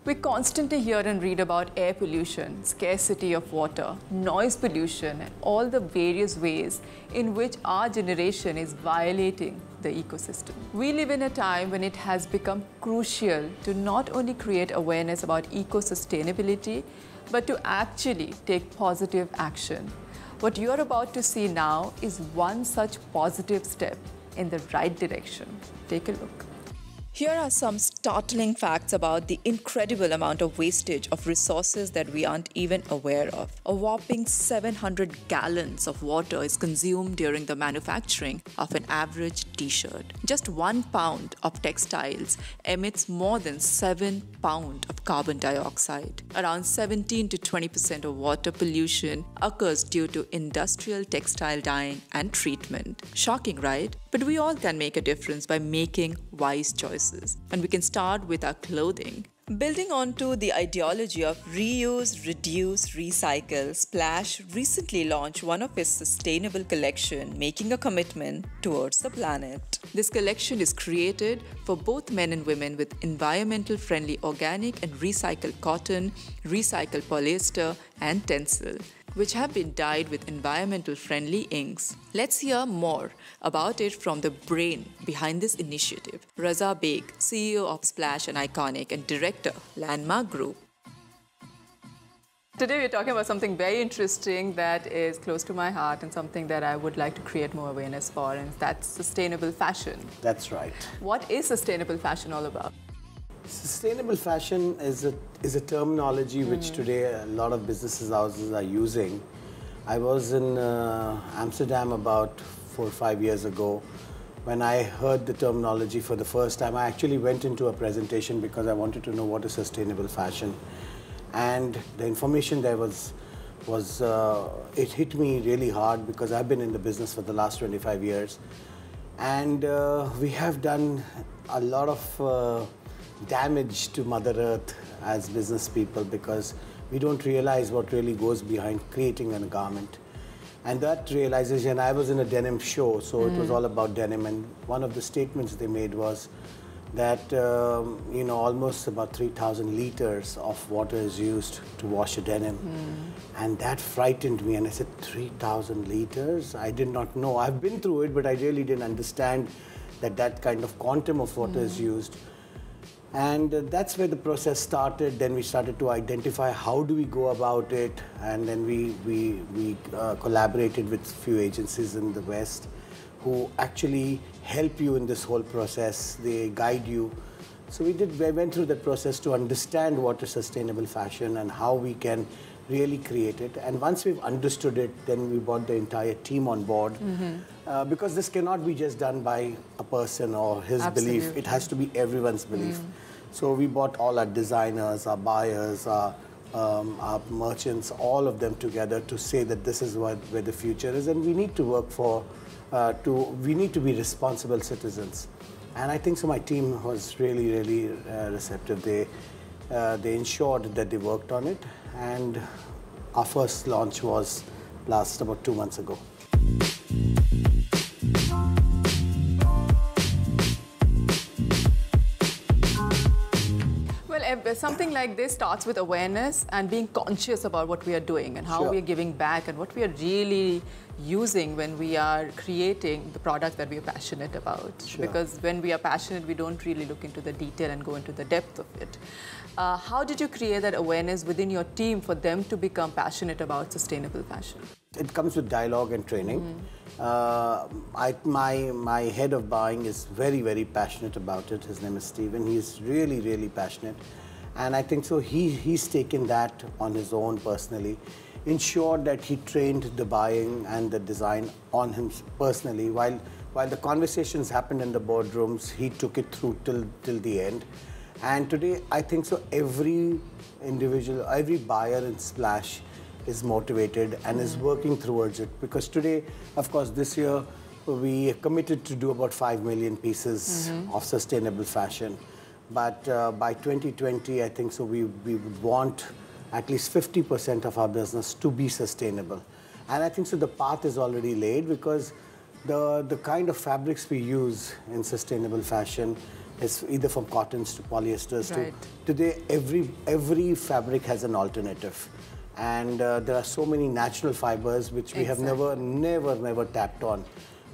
We constantly hear and read about air pollution, scarcity of water, noise pollution, and all the various ways in which our generation is violating the ecosystem. We live in a time when it has become crucial to not only create awareness about eco-sustainability, but to actually take positive action. What you're about to see now is one such positive step in the right direction. Take a look. Here are some startling facts about the incredible amount of wastage of resources that we aren't even aware of. A whopping 700 gallons of water is consumed during the manufacturing of an average t-shirt. Just 1 pound of textiles emits more than 7 pounds of carbon dioxide. Around 17 to 20% of water pollution occurs due to industrial textile dyeing and treatment. Shocking, right? But we all can make a difference by making wise choices. And we can start with our clothing. Building onto the ideology of reuse, reduce, recycle, Splash recently launched one of its sustainable collection, making a commitment towards the planet. This collection is created for both men and women with environmental friendly organic and recycled cotton, recycled polyester and tencel, which have been dyed with environmental friendly inks. Let's hear more about it from the brain behind this initiative, Raza Beig, CEO of Splash and Iconic and Director, Landmark Group. Today we're talking about something very interesting that is close to my heart and something that I would like to create more awareness for, and that's sustainable fashion. That's right. What is sustainable fashion all about? Sustainable fashion is a terminology which today a lot of businesses houses are using. I was in Amsterdam about 4 or 5 years ago. When I heard the terminology for the first time, I actually went into a presentation because I wanted to know what is sustainable fashion. And the information there it hit me really hard because I've been in the business for the last 25 years. And we have done a lot of damage to Mother Earth as business people because we don't realize what really goes behind creating a garment. And that realization, I was in a denim show, so it was all about denim, and one of the statements they made was that almost about 3,000 liters of water is used to wash a denim. And that frightened me, and I said, 3,000 liters? I did not know. I've been through it, but I really didn't understand that kind of quantum of water is used. And that's where the process started. Then we started to identify how do we go about it, and then we collaborated with a few agencies in the West who actually help you in this whole process. They guide you. So we went through that process to understand what is sustainable fashion and how we can really create it. And once we've understood it, then we brought the entire team on board. Because this cannot be just done by a person or his belief. It has to be everyone's belief. So we brought all our designers, our buyers, our merchants, all of them together to say that this is where the future is, and we need to work for, we need to be responsible citizens. And I think so my team was really, really receptive. They ensured that they worked on it, and our first launch was last about 2 months ago. Something like this starts with awareness and being conscious about what we are doing and how we are giving back and what we are really using when we are creating the product that we are passionate about. Because when we are passionate, we don't really look into the detail and go into the depth of it. How did you create that awareness within your team for them to become passionate about sustainable fashion? It comes with dialogue and training. My head of buying is very, very passionate about it. His name is Steven. He's really, really passionate. And I think so he's taken that on his own personally, ensured that he trained the buying and the design on him personally. While the conversations happened in the boardrooms, he took it through till the end. And today, I think so every individual, every buyer in Splash is motivated and is working towards it. Because today, of course, this year, we committed to do about 5 million pieces of sustainable fashion. But by 2020, I think so we would want at least 50% of our business to be sustainable. And I think so the path is already laid because the kind of fabrics we use in sustainable fashion It's either from cottons to polyesters Right. to today. Every fabric has an alternative, and there are so many natural fibers which we have never tapped on.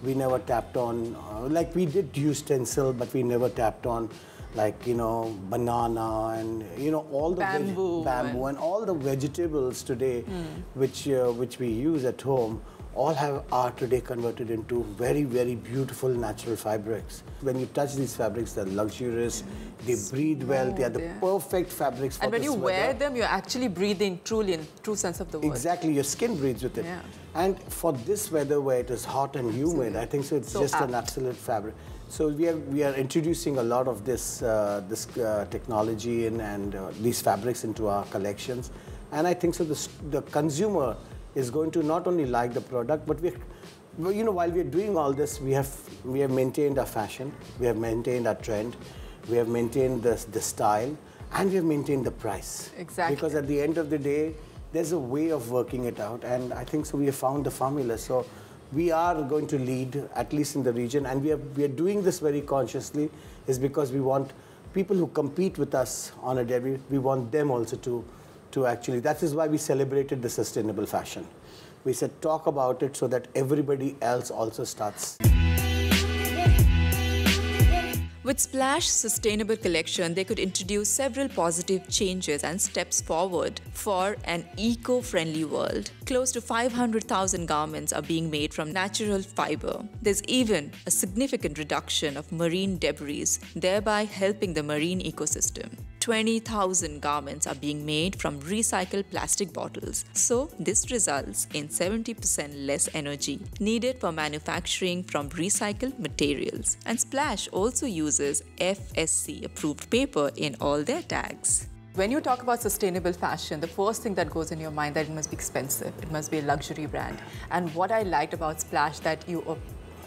We never tapped on, like we did use stencil, but we never tapped on, like, you know, banana and, you know, all the bamboo and all the vegetables today, which we use at home, all are today converted into very beautiful natural fabrics. When you touch these fabrics, they're luxurious, they breathe well, they are the perfect fabrics for And when this you wear weather. them, you're actually breathing truly in true sense of the word. Exactly, your skin breathes with it. Yeah. And for this weather where it is hot and humid, I think so it's So just apt. an absolute fabric. So we are introducing a lot of this technology and these fabrics into our collections. And I think so the consumer is going to not only like the product, but you know, while we're doing all this, we have maintained our fashion, we have maintained our trend, we have maintained the style, and we have maintained the price. Exactly. Because at the end of the day, there's a way of working it out, and I think so we have found the formula. So we are going to lead, at least in the region, and we are doing this very consciously, is because we want people who compete with us on a daily, we want them also to actually, that is why we celebrated the sustainable fashion. We said talk about it so that everybody else also starts. With Splash Sustainable Collection, they could introduce several positive changes and steps forward for an eco-friendly world. Close to 500,000 garments are being made from natural fiber. There's even a significant reduction of marine debris, thereby helping the marine ecosystem. 20,000 garments are being made from recycled plastic bottles. So this results in 70% less energy needed for manufacturing from recycled materials. And Splash also uses FSC approved paper in all their tags. When you talk about sustainable fashion, the first thing that goes in your mind that it must be expensive, it must be a luxury brand. And what I liked about Splash that you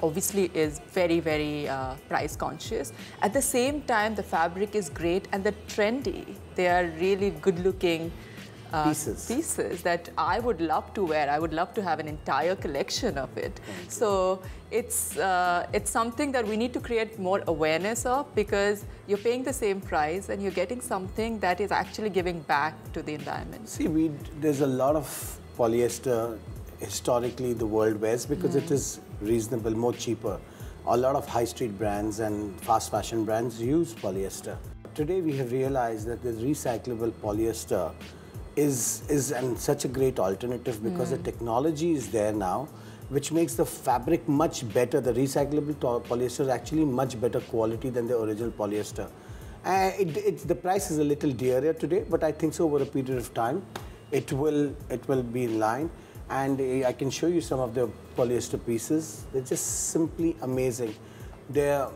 obviously is very price conscious. At the same time, the fabric is great and they're trendy. They are really good looking pieces that I would love to wear. I would love to have an entire collection of it. So it's something that we need to create more awareness of, because you're paying the same price and you're getting something that is actually giving back to the environment. See, there's a lot of polyester historically the world wears because it is reasonable, more cheaper. A lot of high street brands and fast fashion brands use polyester. Today we have realized that the recyclable polyester is such a great alternative because the technology is there now, which makes the fabric much better. The recyclable polyester is actually much better quality than the original polyester. The price is a little dearer today, but I think so over a period of time, it will be in line. And I can show you some of the polyester pieces. They're just simply amazing. The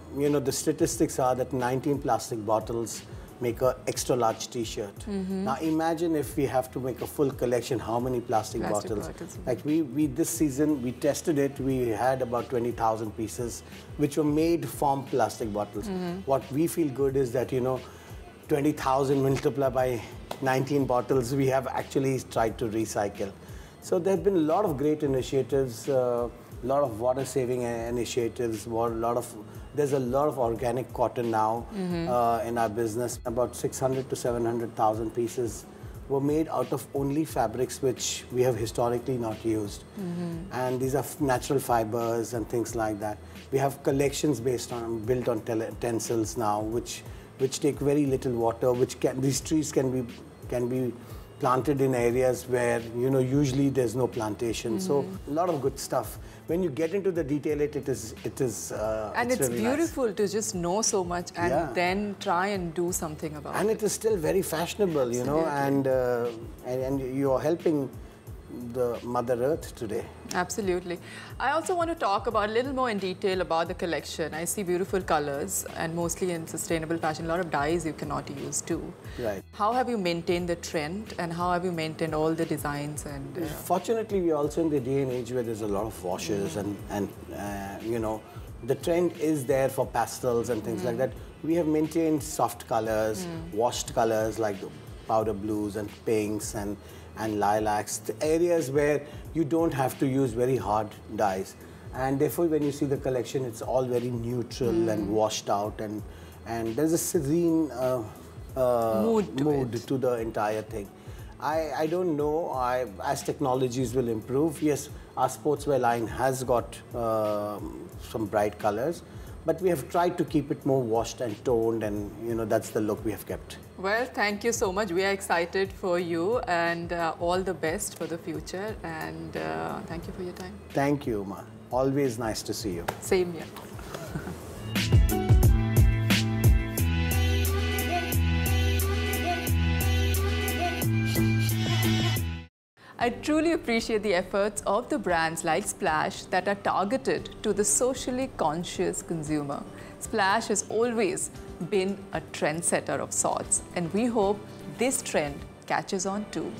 statistics are that 19 plastic bottles make an extra large t-shirt. Now imagine if we have to make a full collection, how many plastic bottles. Like we this season, we tested it, we had about 20,000 pieces which were made from plastic bottles. What we feel good is that, 20,000 multiplied by 19 bottles, we have actually tried to recycle. So there have been a lot of great initiatives, a lot of water-saving initiatives, there's a lot of organic cotton now in our business. About 600 to 700,000 pieces were made out of only fabrics which we have historically not used. And these are natural fibers and things like that. We have collections built on utensils now, which take very little water, these trees can be planted in areas where usually there's no plantation. So a lot of good stuff. When you get into the detail, it is and it's really beautiful nice to just know so much and then try and do something about it. And it is still very fashionable, and you are helping the Mother Earth today. Absolutely. I also want to talk about a little more in detail about the collection. I see beautiful colors, and mostly in sustainable fashion, a lot of dyes you cannot use too. Right. How have you maintained the trend, and how have you maintained all the designs? And Fortunately, we're also in the day and age where there's a lot of washes and the trend is there for pastels and things like that. We have maintained soft colors, washed colors like the powder blues and pinks and lilacs, the areas where you don't have to use very hard dyes. And therefore, when you see the collection, it's all very neutral and washed out and there's a serene mood to the entire thing. I don't know, as technologies will improve, yes, our sportswear line has got some bright colors, but we have tried to keep it more washed and toned, and that's the look we have kept. Well, thank you so much. We are excited for you, and all the best for the future, and thank you for your time. Thank you, Ma. Always nice to see you. Same here. I truly appreciate the efforts of the brands like Splash that are targeted to the socially conscious consumer. Splash has always been a trendsetter of sorts, and we hope this trend catches on too.